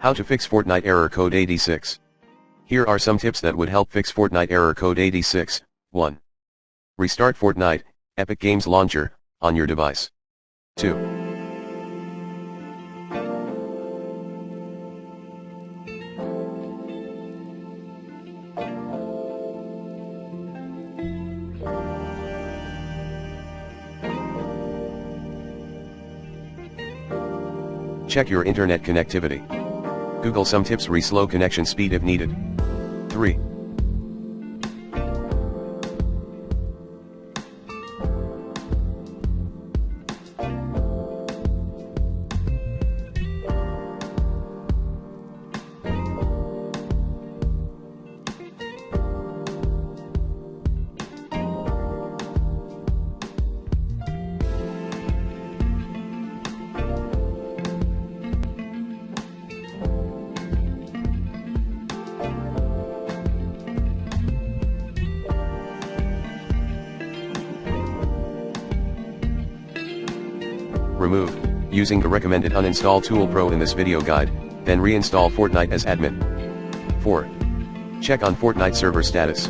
How to fix Fortnite error code 86. Here are some tips that would help fix Fortnite error code 86. 1. Restart Fortnite, Epic Games Launcher, on your device. 2. Check your internet connectivity. Google some tips re slow connection speed if needed. 3. Removed, using the recommended uninstall tool Pro in this video guide, then reinstall Fortnite as admin. 4. Check on Fortnite server status.